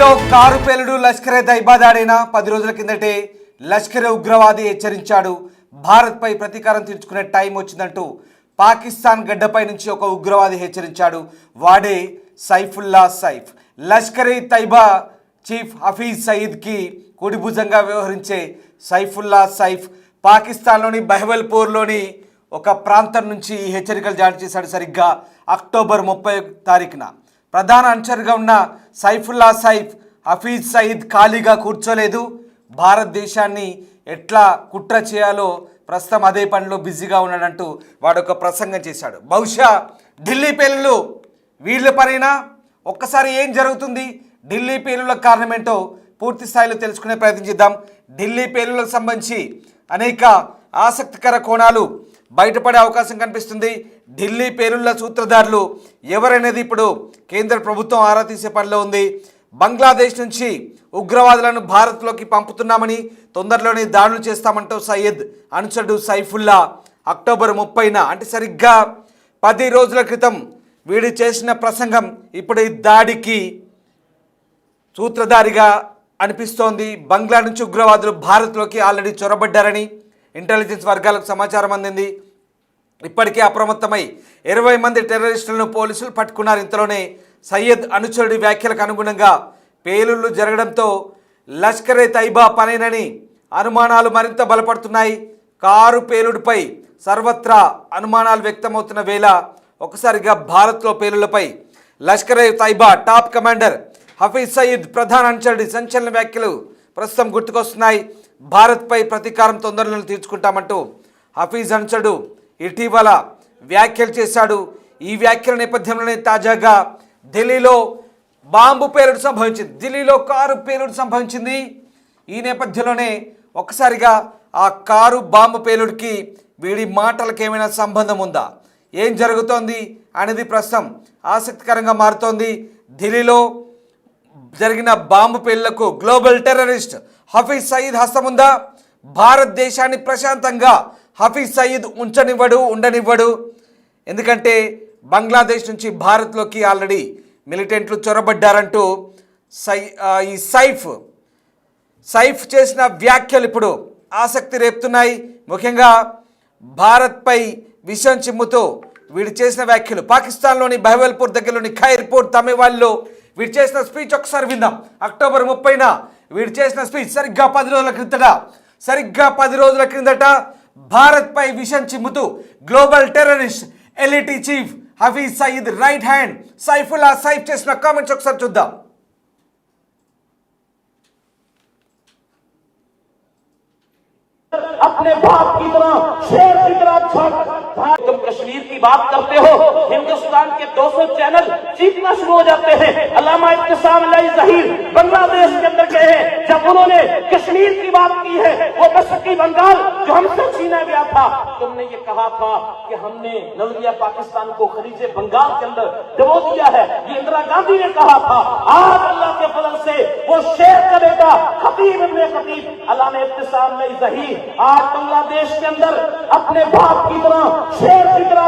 ఢిల్లీలో కారు పేలుడు లష్కరే తైబా దాడైన 10 రోజుల కిందటే లష్కరే ఉగ్రవాది హెచ్చరించాడు. భారత్పై ప్రతీకారం తీర్చుకునే టైం వచ్చిందంటూ పాకిస్తాన్ గడ్డపై నుంచి ఒక ఉగ్రవాది హెచ్చరించాడు. వాడే సైఫుల్లా సైఫ్. లష్కరే తైబా చీఫ్ హఫీజ్ సయీద్కి కుడిభుజంగా వ్యవహరించే సైఫుల్లా సైఫ్ పాకిస్తాన్లోని బహవల్పూర్లోని ఒక ప్రాంతం నుంచి ఈ హెచ్చరికలు జారీ చేశాడు. సరిగ్గా అక్టోబర్ 30 తారీఖున ప్రధాన అనుచరుగా ఉన్న సైఫుల్లా సైఫ్ హఫీజ్ సయీద్ ఖాళీగా కూర్చోలేదు. భారతదేశాన్ని ఎట్లా కుట్ర చేయాలో ప్రస్తుతం అదే పనిలో బిజీగా ఉన్నాడంటూ వాడు ఒక ప్రసంగం చేశాడు. బహుశా ఢిల్లీ పేలుళ్ళు వీళ్ళ పనైనా. ఒక్కసారి ఏం జరుగుతుంది, ఢిల్లీ పేలుళ్ళకు కారణం ఏంటో పూర్తి స్థాయిలో తెలుసుకునే ప్రయత్నం చేద్దాం. ఢిల్లీ పేలుళ్ళకు సంబంధించి అనేక ఆసక్తికర కోణాలు బయటపడే అవకాశం కనిపిస్తుంది. ఢిల్లీ పేలుళ్ల సూత్రధారులు ఎవరనేది ఇప్పుడు కేంద్ర ప్రభుత్వం ఆరా తీసే పనిలో ఉంది. బంగ్లాదేశ్ నుంచి ఉగ్రవాదులను భారత్లోకి పంపుతున్నామని, తొందరలోనే దాడులు చేస్తామంటూ సయ్యద్ అనుచరుడు సైఫుల్లా అక్టోబర్ 30న అంటే సరిగ్గా 10 రోజుల క్రితం వీడు చేసిన ప్రసంగం ఇప్పుడు ఈ దాడికి సూత్రధారిగా అనిపిస్తోంది. బంగ్లా నుంచి ఉగ్రవాదులు భారత్లోకి ఆల్రెడీ చొరబడ్డారని ఇంటెలిజెన్స్ వర్గాలకు సమాచారం అందింది. ఇప్పటికే అప్రమత్తమై 20 మంది టెర్రరిస్టులను పోలీసులు పట్టుకున్నారు. ఇంతలోనే సయ్యద్ అనుచరుడి వ్యాఖ్యలకు అనుగుణంగా పేలుళ్లు జరగడంతో లష్కరే తైబా పనేనని అనుమానాలు మరింత బలపడుతున్నాయి. కారు పేలుడుపై సర్వత్రా అనుమానాలు వ్యక్తమవుతున్న వేళ ఒకసారిగా భారత్లో పేలుళ్లపై లష్కరే తైబా టాప్ కమాండర్ హఫీజ్ సయీద్ ప్రధాన అనుచరుడి సంచలన వ్యాఖ్యలు ప్రస్తుతం గుర్తుకొస్తున్నాయి. భారత్పై ప్రతీకారం తొందరలో తీర్చుకుంటామంటూ హఫీజ్ అనుచరుడు ఇటీవల వ్యాఖ్యలు చేశాడు. ఈ వ్యాఖ్యల నేపథ్యంలోనే తాజాగా ఢిల్లీలో బాంబు పేలుడు సంభవించింది. ఢిల్లీలో కారు పేలుడు సంభవించింది. ఈ నేపథ్యంలోనే ఒక్కసారిగా ఆ కారు బాంబు పేలుడికి వీడి మాటలకు ఏమైనా సంబంధం ఉందా, ఏం జరుగుతోంది అనేది ప్రస్తుతం ఆసక్తికరంగా మారుతోంది. ఢిల్లీలో జరిగిన బాంబు పేలులకు గ్లోబల్ టెర్రరిస్ట్ హఫీజ్ సయీద్ హస్తముందా? భారతదేశాన్ని ప్రశాంతంగా హఫీజ్ సయీద్ ఉండనివ్వడు. ఎందుకంటే బంగ్లాదేశ్ నుంచి భారత్లోకి ఆల్రెడీ మిలిటెంట్లు చొరబడ్డారంటూ ఈ సైఫ్ చేసిన వ్యాఖ్యలు ఇప్పుడు ఆసక్తి రేపుతున్నాయి. ముఖ్యంగా భారత్పై విషం చిమ్ముతూ వీడు చేసిన వ్యాఖ్యలు. పాకిస్తాన్లోని బహవల్పూర్ దగ్గరలోని ఖైర్పూర్ తమివాల్లో వీడు చేసిన స్పీచ్ ఒకసారి విందాం. అక్టోబర్ 30న వీడు చేసిన స్పీచ్ సరిగ్గా 10 రోజుల క్రిందట భారత్పై విషం చిమ్ముతూ global terrorist LeT chief Hafiz Saeed right hand Saifullah Saif చేసిన కామెంట్స్ ఒకసారి చూద్దాం. अपने बाप की तरह शेर की तरह तुम कश्मीर की बात करते हो, हिंदुस्तान के 200 चैनल जीतना शुरू हो जाते हैं. अल्लामा इब्तिसाम ज़हीर बांग्लादेश के अंदर गए हैं. जब उन्होंने कश्मीर की बात की है, वो मशरकी बंगाल जो हमसे छीना गया था, तुमने ये कहा था कि हमने नजरिया पाकिस्तान को खलीजे बंगाल के अंदर दबो दिया है. ये इंदिरा गांधी ने कहा था. आज अल्लाह के फजल से वो शेर का बेटा खतीब इब्ने खतीब अल्लामा इब्तिसाम ज़हीर आज बांग्लादेश के अंदर अपने बाप की तरह शेर की तरह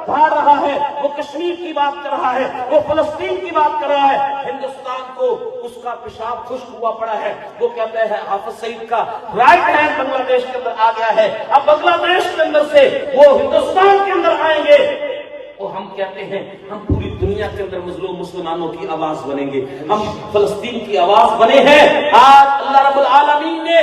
भाड़ रहा है. वो कश्मीर की बात कर रहा है, वो फलस्तीन की बात कर रहा है. हिंदुस्तान को उसका पेशाब खुश्क हुआ पड़ा है. वो कहते हैं हाफिज सईद का राइट हैंड बांग्लादेश के अंदर आ गया है. अब बांग्लादेश के अंदर से वो हिंदुस्तान के अंदर आएंगे. तो हम कहते हैं हम पूरी दुनिया के अंदर मजलूम मुसलमानों की आवाज बनेंगे. हम फलस्तीन की आवाज बने हैं. आज अल्लाह रब्बुल आलमीन ने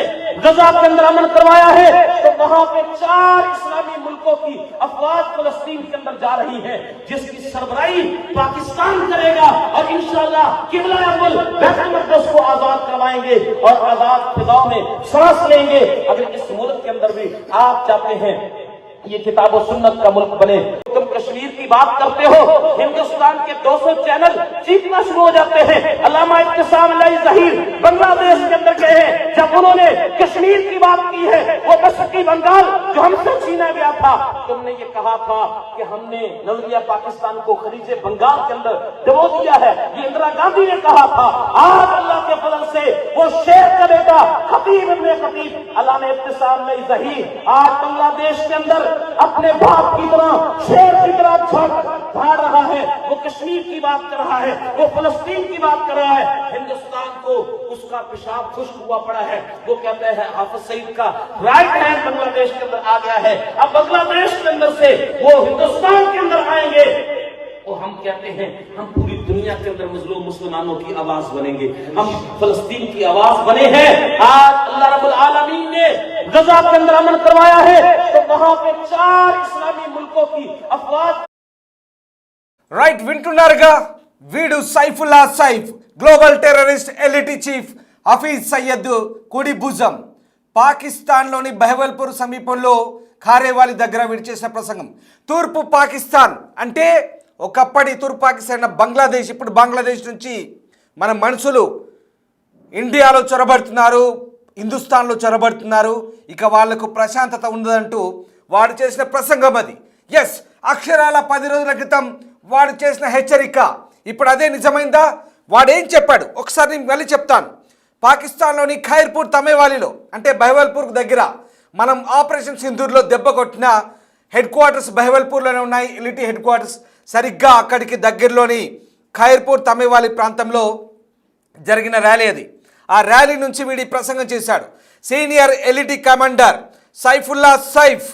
गजा के अंदर अमन करवाया है, तो वहां पे 4 इस्लामी मुल्कों की अफवाज फलस्तीन के अंदर जा रही है, जिसकी सरबराही पाकिस्तान करेगा. और इंशाअल्लाह किबला अव्वल बैतुल मक़दस को आजाद करवाएंगे और आजाद फिजाओं में सांस लेंगे. अगर इस मुल्क के अंदर भी आप चाहते हैं ये किताब और सुन्नत का मुल्क बने, तुम कश्मीर की बात करते हो, हिंदुस्तान के 200 चैनल जीतना शुरू हो जाते हैं. अल्लामा इब्तिसाम ज़हीर बांग्लादेश के अंदर गए हैं. जब उन्होंने कश्मीर की बात की है, वो मशरकी बंगाल जो हमसे छीना गया था, तुमने ये कहा था कि हमने नजरिया पाकिस्तान को खलीजे बंगाल के अंदर दबो दिया है. ये इंदिरा गांधी ने कहा था. आज अल्लाह के फजल से वो शेर का बेटा खतीब इब्ने खतीब अल्लामा इब्तिसाम ज़हीर आज बांग्लादेश के अंदर अपने बाप की तरह शेर की तरह भाड़ रहा है. वो कश्मीर की बात कर रहा है, वो फलस्तीन की बात कर रहा है। हिंदुस्तान को उसका पेशाब खुश्क हुआ पड़ा है। वो कहते हैं हाफिज सईद का राइट हैंड बांग्लादेश के अंदर आ गया है, अब बांग्लादेश के अंदर से वो हिंदुस्तान के अंदर आएंगे। और हम कहते हैं हम पूरी दुनिया के अंदर मजलूम मुसलमानों की आवाज बनेंगे, हम फलस्तीन की आवाज बने हैं। आज अल्लाह रब्बुल आलमीन ने गजा के अंदर अमन करवाया है, तो वहां पे 4 इस्लामी मुल्कों की अफवाज రైట్ వింటున్నారుగా, వీడు Saifullah Saif, global terrorist LeT chief Hafiz Saeed కుడి భుజం. పాకిస్తాన్లోని బహవల్పూర్ సమీపంలో ఖారేవాలి దగ్గర వీడు చేసిన ప్రసంగం. తూర్పు పాకిస్తాన్ అంటే ఒకప్పటి తూర్పు పాకిస్తాన్ బంగ్లాదేశ్, ఇప్పుడు బంగ్లాదేశ్ నుంచి మన మనుషులు ఇండియాలో చొరబడుతున్నారు, హిందుస్థాన్లో చొరబడుతున్నారు, ఇక వాళ్లకు ప్రశాంతత ఉండదంటూ వాడు చేసిన ప్రసంగం అది. ఎస్, అక్షరాల 10 రోజుల క్రితం వాడు చేసిన హెచ్చరిక ఇప్పుడు అదే నిజమైందా? వాడేం చెప్పాడు ఒకసారి నేను వెళ్ళి చెప్తాను. పాకిస్తాన్లోని ఖైర్పూర్ తమేవాలిలో అంటే బహవల్పూర్ దగ్గర మనం ఆపరేషన్ సింధూర్లో దెబ్బ కొట్టిన హెడ్ క్వార్టర్స్ బహవల్పూర్లోనే ఉన్నాయి, ఎలిటీ హెడ్ క్వార్టర్స్. సరిగ్గా అక్కడికి దగ్గరలోని ఖైర్పూర్ తమేవాలి ప్రాంతంలో జరిగిన ర్యాలీ అది. ఆ ర్యాలీ నుంచి వీడి ప్రసంగం చేశాడు. సీనియర్ ఎలిటీ కమాండర్ సైఫుల్లా సైఫ్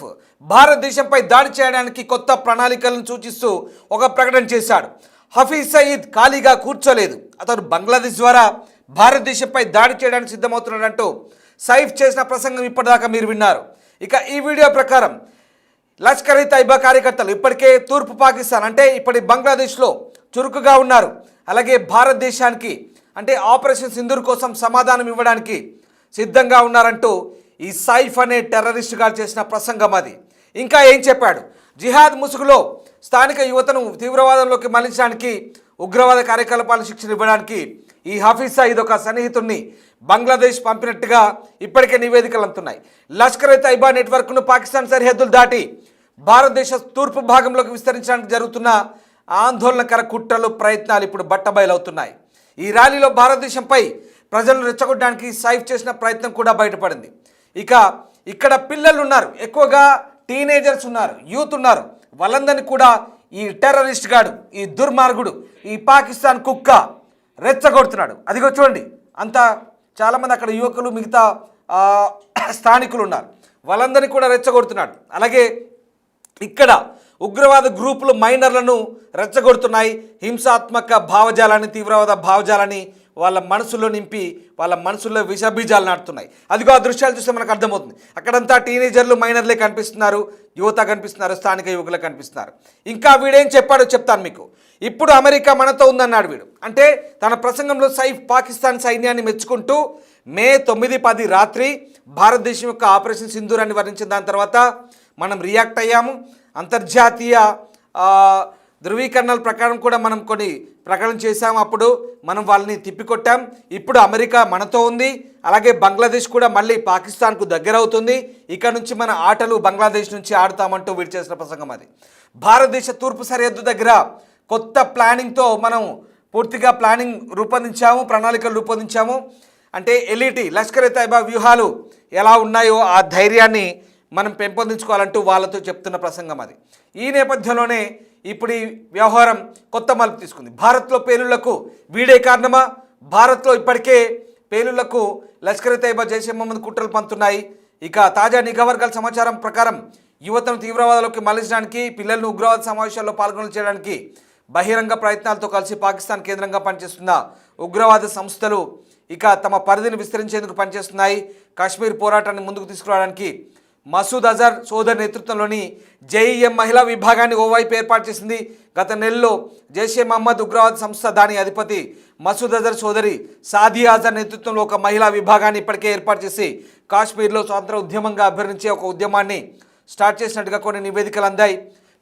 భారతదేశంపై దాడి చేయడానికి కొత్త ప్రణాళికలను సూచిస్తూ ఒక ప్రకటన చేశాడు. హఫీజ్ సయీద్ ఖాళీగా కూర్చోలేదు, అతను బంగ్లాదేశ్ ద్వారా భారతదేశంపై దాడి చేయడానికి సిద్ధమవుతున్నాడంటూ సైఫ్ చేసిన ప్రసంగం ఇప్పటిదాకా మీరు విన్నారు. ఇక ఈ వీడియో ప్రకారం లష్కర్ ఇ తైబా కార్యకర్తలు ఇప్పటికే తూర్పు పాకిస్తాన్ అంటే ఇప్పటి బంగ్లాదేశ్లో చురుకుగా ఉన్నారు. అలాగే భారతదేశానికి అంటే ఆపరేషన్ సింధూర్ కోసం సమాధానం ఇవ్వడానికి సిద్ధంగా ఉన్నారంటూ ఈ సైఫ్ అనే టెర్రరిస్ట్ గారు చేసిన ప్రసంగం అది. ఇంకా ఏం చెప్పాడు? జిహాద్ ముసుగులో స్థానిక యువతను తీవ్రవాదంలోకి మళ్లించడానికి, ఉగ్రవాద కార్యకలాపాలను శిక్షణ ఇవ్వడానికి ఈ హఫీజ్ సయీద్ ఒక సన్నిహితుడిని బంగ్లాదేశ్ పంపినట్టుగా ఇప్పటికే నివేదికలు అందుతున్నాయి. లష్కర్ ఇ తైబా నెట్వర్క్ను పాకిస్తాన్ సరిహద్దులు దాటి భారతదేశ తూర్పు భాగంలోకి విస్తరించడానికి జరుగుతున్న ఆందోళనకర కుట్రలు, ప్రయత్నాలు ఇప్పుడు బట్టబయలవుతున్నాయి. ఈ ర్యాలీలో భారతదేశంపై ప్రజలను రెచ్చగొట్టడానికి సైఫ్ చేసిన ప్రయత్నం కూడా బయటపడింది. ఇక ఇక్కడ పిల్లలు ఉన్నారు, ఎక్కువగా టీనేజర్స్ ఉన్నారు, యూత్ ఉన్నారు. వాళ్ళందరినీ కూడా ఈ టెర్రరిస్ట్ గాడు, ఈ దుర్మార్గుడు, ఈ పాకిస్తాన్ కుక్క రెచ్చగొడుతున్నాడు. అదిగో చూడండి, అంతా చాలామంది అక్కడ యువకులు, మిగతా స్థానికులు ఉన్నారు. వాళ్ళందరినీ కూడా రెచ్చగొడుతున్నాడు. అలాగే ఇక్కడ ఉగ్రవాద గ్రూపులు మైనర్లను రెచ్చగొడుతున్నాయి. హింసాత్మక భావజాలాన్ని, తీవ్రవాద భావజాలాన్ని వాళ్ళ మనసులో నింపి వాళ్ళ మనసుల్లో విషబీజాలు నాటుతున్నాయి. అదిగో ఆ దృశ్యాలు చూస్తే మనకు అర్థమవుతుంది. అక్కడంతా టీనేజర్లు, మైనర్లే కనిపిస్తున్నారు, యువత కనిపిస్తున్నారు, స్థానిక యువకులే కనిపిస్తున్నారు. ఇంకా వీడేం చెప్పాడో చెప్తాను మీకు. ఇప్పుడు అమెరికా మనతో ఉందన్నాడు వీడు. అంటే తన ప్రసంగంలో సైఫ్ పాకిస్తాన్ సైన్యాన్ని మెచ్చుకుంటూ మే 9-10 రాత్రి భారతదేశం యొక్క ఆపరేషన్ సింధూరాన్ని వర్ణించిన దాని తర్వాత మనం రియాక్ట్ అయ్యాము. అంతర్జాతీయ ధృవీకరణల ప్రకారం కూడా మనం కొన్ని ప్రకటన చేశాము. అప్పుడు మనం వాళ్ళని తిప్పికొట్టాం. ఇప్పుడు అమెరికా మనతో ఉంది. అలాగే బంగ్లాదేశ్ కూడా మళ్ళీ పాకిస్తాన్కు దగ్గర అవుతుంది. ఇక నుంచి మన ఆటలు బంగ్లాదేశ్ నుంచి ఆడుతామంటూ వీడు చేసిన ప్రసంగం అది. భారతదేశ తూర్పు సరిహద్దు దగ్గర కొత్త ప్లానింగ్తో మనం పూర్తిగా ప్లానింగ్ రూపొందించాము, ప్రణాళికలు రూపొందించాము. అంటే ఎలిటీ లష్కర్ ఇ తైబా వ్యూహాలు ఎలా ఉన్నాయో ఆ ధైర్యాన్ని మనం పెంపొందించుకోవాలంటూ వాళ్ళతో చెప్తున్న ప్రసంగం అది. ఈ నేపథ్యంలోనే ఇప్పుడు ఈ వ్యవహారం కొత్త మలుపు తీసుకుంది. భారత్లో పేలుళ్లకు వీడే కారణమా? భారత్లో ఇప్పటికే పేలుళ్లకు లష్కర్ ఇ తైబా, జైషే మహమ్మద్ కుట్రలు పంతున్నాయి. ఇక తాజా నిఘా వర్గాల సమాచారం ప్రకారం యువతను తీవ్రవాదంలోకి మళ్లించడానికి, పిల్లలను ఉగ్రవాద సమావేశాల్లో పాల్గొన చేయడానికి బహిరంగ ప్రయత్నాలతో కలిసి పాకిస్తాన్ కేంద్రంగా పనిచేస్తున్న ఉగ్రవాద సంస్థలు ఇక తమ పరిధిని విస్తరించేందుకు పనిచేస్తున్నాయి. కాశ్మీర్ పోరాటాన్ని ముందుకు తీసుకురావడానికి మసూద్ అజర్ సోదర్ నేతృత్వంలోని జేఈఎం మహిళా విభాగాన్ని ఓవైపు ఏర్పాటు చేసింది. గత నెలలో జైషే మహమ్మద్ ఉగ్రవాద సంస్థ దాని అధిపతి మసూద్ అజర్ సోదరి సాదియా అజర్ నేతృత్వంలో ఒక మహిళా విభాగాన్ని ఇప్పటికే ఏర్పాటు చేసి కాశ్మీర్లో స్వాతంత్ర ఉద్యమంగా అభ్యర్థించే ఒక ఉద్యమాన్ని స్టార్ట్ చేసినట్టుగా కొన్ని నివేదికలు అందాయి.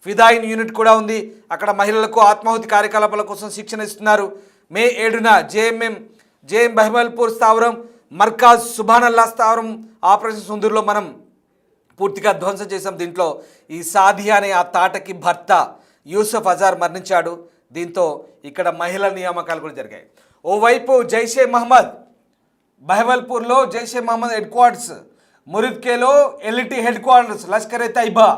ఫిదాయిన్ యూనిట్ కూడా ఉంది. అక్కడ మహిళలకు ఆత్మాహుతి కార్యకలాపాల కోసం శిక్షణ ఇస్తున్నారు. మే 7న జేఎం బహవల్పూర్ స్థావరం, మర్కాజ్ సుభానల్లా స్థావరం ఆపరేషన్ సింధూర్లో మనం పూర్తిగా ధ్వంసం చేశాం. దీంట్లో ఈ సాదియా అనే ఆ తాటకి భర్త యూసఫ్ అజార్ మరణించాడు. దీంతో ఇక్కడ మహిళల నియామకాలు కూడా జరిగాయి. ఓవైపు జైషే మహమ్మద్ బహవల్పూర్లో జైషే మహమ్మద్ హెడ్ క్వార్టర్స్, మురిద్కేలో LeT headquarters Lashkar e Taiba.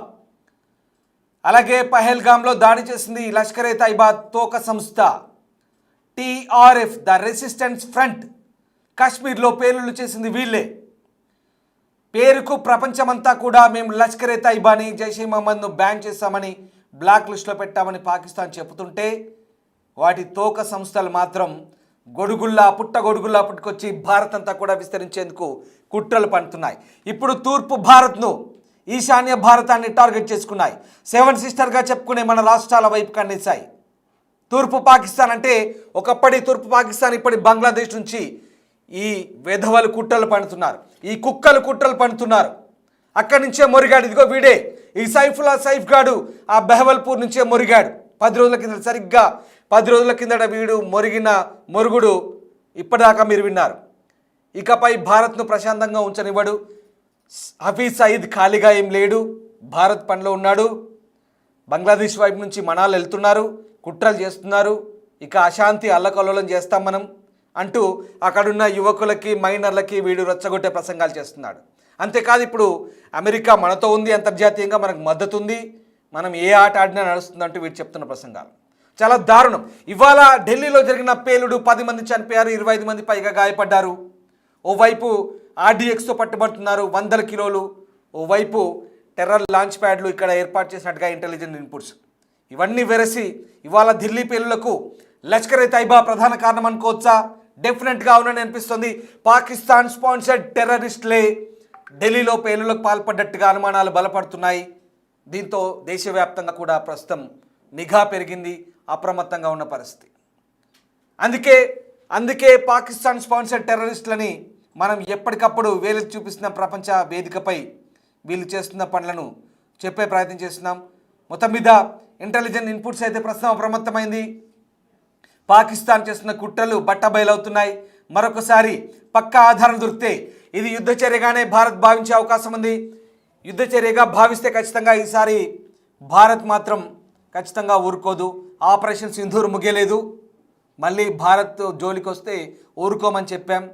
అలాగే పహల్గామ్లో దాడి చేసింది లష్కరే తైబా తోక సంస్థ TRF, ద రెసిస్టెన్స్ ఫ్రంట్. కాశ్మీర్లో పేలుళ్లు చేసింది వీళ్ళే. పేరుకు ప్రపంచమంతా కూడా మేము లష్కరే తైబాని, జైషే మహమ్మద్ను బ్యాన్ చేస్తామని, బ్లాక్ లిస్ట్లో పెట్టామని పాకిస్తాన్ చెబుతుంటే వాటి తోక సంస్థలు మాత్రం గొడుగుల్లా పుట్టుకొచ్చి భారత్ అంతా కూడా విస్తరించేందుకు కుట్రలు పడుతున్నాయి. ఇప్పుడు తూర్పు భారత్ను, ఈశాన్య భారతాన్ని టార్గెట్ చేసుకున్నాయి. 7 సిస్టర్గా చెప్పుకునే మన రాష్ట్రాల వైపు కన్నేశాయి. తూర్పు పాకిస్తాన్ అంటే ఒకప్పటి తూర్పు పాకిస్తాన్, ఇప్పటి బంగ్లాదేశ్ నుంచి ఈ వెధవలు కుట్రలు పడుతున్నారు, ఈ కుక్కలు కుట్రలు పడుతున్నారు. అక్కడి నుంచే మొరిగాడు. ఇదిగో వీడే ఈ సైఫ్ గాడు ఆ బెహవల్పూర్ నుంచే మొరిగాడు. 10 రోజుల కింద, సరిగ్గా 10 రోజుల కిందట వీడు మొరిగిన మొరుగుడు ఇప్పటిదాకా మీరు విన్నారు. ఇకపై భారత్ను ప్రశాంతంగా ఉంచనివ్వడు. హఫీజ్ సయీద్ ఖాళీగా ఏం లేడు, భారత్ పనిలో ఉన్నాడు. బంగ్లాదేశ్ వైపు నుంచి మనాలు వెళ్తున్నారు, కుట్రలు చేస్తున్నారు. ఇక అశాంతి అల్లకల్లోలం చేస్తాం మనం అంటూ అక్కడున్న యువకులకి, మైనర్లకి వీడు రెచ్చగొట్టే ప్రసంగాలు చేస్తున్నాడు. అంతేకాదు ఇప్పుడు అమెరికా మనతో ఉంది, అంతర్జాతీయంగా మనకు మద్దతు ఉంది, మనం ఏ ఆట ఆడినా నడుస్తుందంటూ వీడు చెప్తున్న ప్రసంగాలు చాలా దారుణం. ఇవాళ ఢిల్లీలో జరిగిన పేలుడు 10 మంది చనిపోయారు, 25 మంది పైగా గాయపడ్డారు. ఓవైపు RDXతో పట్టుబడుతున్నారు 100 కిలోలు, ఓవైపు టెర్రర్ లాంచ్ ప్యాడ్లు ఇక్కడ ఏర్పాటు చేసినట్టుగా ఇంటెలిజెన్స్ ఇన్పుట్స్. ఇవన్నీ వెరసి ఇవాళ ఢిల్లీ పేలులకు లష్కరే తైబా ప్రధాన కారణం అనుకోవచ్చా? డెఫినెట్గా అవునని అనిపిస్తుంది. పాకిస్తాన్ స్పాన్సర్డ్ టెర్రరిస్టులే ఢిల్లీలో పేలులకు పాల్పడ్డట్టుగా అనుమానాలు బలపడుతున్నాయి. దీంతో దేశవ్యాప్తంగా కూడా ప్రస్తుతం నిఘా పెరిగింది, అప్రమత్తంగా ఉన్న పరిస్థితి. అందుకే పాకిస్తాన్ స్పాన్సర్డ్ టెర్రరిస్టులని మనం ఎప్పటికప్పుడు వేలు చూపిస్తున్న ప్రపంచ వేదికపై వీళ్ళు చేస్తున్న పనులను చెప్పే ప్రయత్నం చేస్తున్నాం. మొత్తం మీద ఇంటెలిజెన్స్ ఇన్పుట్స్ అయితే ప్రస్తుతం అప్రమత్తమైంది. పాకిస్తాన్ చేస్తున్న కుట్రలు బట్టబయలవుతున్నాయి. మరొకసారి పక్కా ఆధారం దొరికితే ఇది యుద్ధ చర్యగానే భారత్ భావించే అవకాశం ఉంది. యుద్ధ చర్యగా భావిస్తే ఖచ్చితంగా ఈసారి భారత్ మాత్రం ఖచ్చితంగా ఊరుకోదు. ఆపరేషన్ సింధూర్ ముగియలేదు, మళ్ళీ భారత్ జోలికి వస్తే ఊరుకోమని చెప్పాం.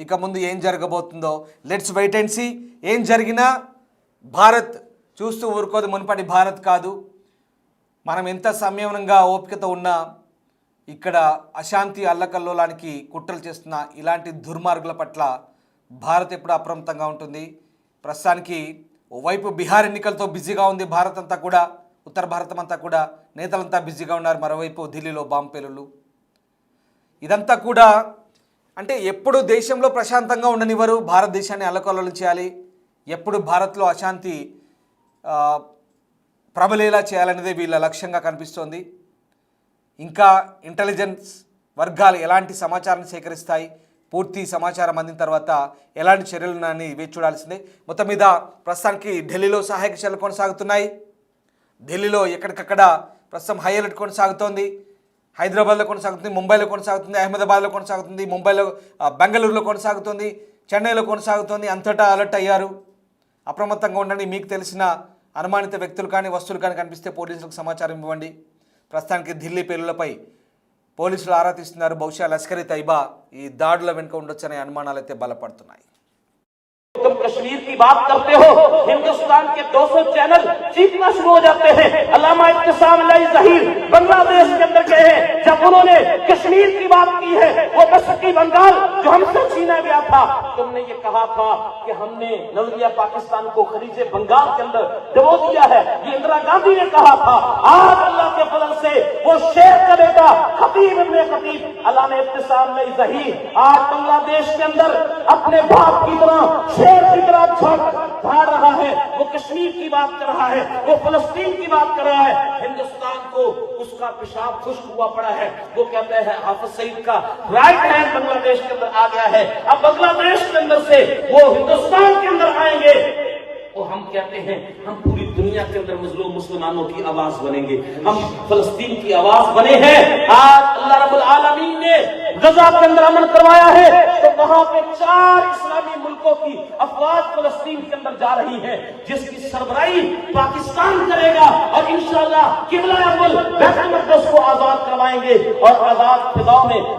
ఇక ముందు ఏం జరగబోతుందో లెట్స్ వెయిట్ అండ్ సీ. ఏం జరిగినా భారత్ చూస్తూ ఊరుకోదు, మునుపటి భారత్ కాదు. మనం ఎంత సంయమనంగా ఓపికతో ఉన్నా ఇక్కడ అశాంతి అల్లకల్లోలానికి కుట్రలు చేస్తున్న ఇలాంటి దుర్మార్గుల పట్ల భారత్ ఎప్పుడు అప్రమత్తంగా ఉంటుంది. ప్రస్తుతానికి ఓవైపు బీహార్ ఎన్నికలతో బిజీగా ఉంది భారత్ అంతా కూడా, ఉత్తర భారతం అంతా కూడా నేతలంతా బిజీగా ఉన్నారు. మరోవైపు ఢిల్లీలో బాంబు పేలుళ్ళు. ఇదంతా కూడా అంటే ఎప్పుడు దేశంలో ప్రశాంతంగా ఉండనివ్వరు, భారతదేశాన్ని అల్లకల్లోలం చేయాలి, ఎప్పుడు భారత్లో అశాంతి ప్రబలేలా చేయాలనేదే వీళ్ళ లక్ష్యంగా కనిపిస్తోంది. ఇంకా ఇంటెలిజెన్స్ వర్గాలు ఎలాంటి సమాచారాన్ని సేకరిస్తాయి, పూర్తి సమాచారం అందిన తర్వాత ఎలాంటి చర్యలు ఉన్నాయని వేచి చూడాల్సిందే. మొత్తం మీద ప్రస్తుతానికి ఢిల్లీలో సహాయక చర్యలు కొనసాగుతున్నాయి. ఢిల్లీలో ఎక్కడికక్కడ ప్రస్తుతం హై అలర్ట్ కొనసాగుతోంది. హైదరాబాద్లో కొనసాగుతుంది, ముంబైలో కొనసాగుతుంది, అహ్మదాబాద్లో కొనసాగుతుంది, ముంబైలో బెంగళూరులో కొనసాగుతుంది, చెన్నైలో కొనసాగుతుంది. అంతటా అలర్ట్ అయ్యారు. అప్రమత్తంగా ఉండండి. మీకు తెలిసిన అనుమానిత వ్యక్తులు కానీ వస్తువులు కానీ కనిపిస్తే పోలీసులకు సమాచారం ఇవ్వండి. ప్రస్తుతానికి ఢిల్లీ పేలులపై పోలీసులు ఆరా తీస్తున్నారు. బహుశా లష్కరే తైబా ఈ దాడుల వెనుక ఉండొచ్చనే అనుమానాలు అయితే బలపడుతున్నాయి. तुम कश्मीर की बात करते हो, हिंदुस्तान के 200 चैनल चीखना शुरू हो जाते हैं। अल्लामा इब्तिसाम अलाई ज़हीर बांग्लादेश के अंदर गए हैं, जब उन्होंने कश्मीर की बात की है, वो पश्चिमी बंगाल जो हमसे छीना गया था, तुमने ये कहा था कि हमने नजरिया पाकिस्तान को खलीजे बंगाल के अंदर डुबो दिया है, ये इंदिरा गांधी ने कहा था। आज अल्लाह के फजल से वो शेर का बेटा खतीब इब्ने खतीब अल्लामा इब्तिसाम अलाई ज़हीर आज बांग्लादेश के अंदर अपने बाप की तरह शेर की तरह भाड़ रहा है। वो कश्मीर की बात कर रहा है, वो फलस्तीन की बात कर रहा है। हिंदुस्तान को उसका पेशाब खुश्क हुआ पड़ा है। वो कहते हैं हाफिज सईद का राइट हैंड बांग्लादेश के अंदर आ गया है। अब बांग्लादेश के अंदर से वो हिंदुस्तान के अंदर आएंगे। और हम कहते हैं हम पूरी दुनिया के अंदर मजलूम मुसलमानों की आवाज बनेंगे, हम फलस्तीन की आवाज बने हैं। आज अल्लाह रब्बुल आलमीन ने गजा के अंदर अमन करवाया है, तो वहां पे 4 इस्लामी मुल्कों की अफवाज फलस्तीन के अंदर जा रही है, जिसकी सरबराही पाकिस्तान करेगा। और इंशाअल्लाह किबला अव्वल बैतुल मक़दस को आजाद करवाएंगे और आजाद फिजाओं में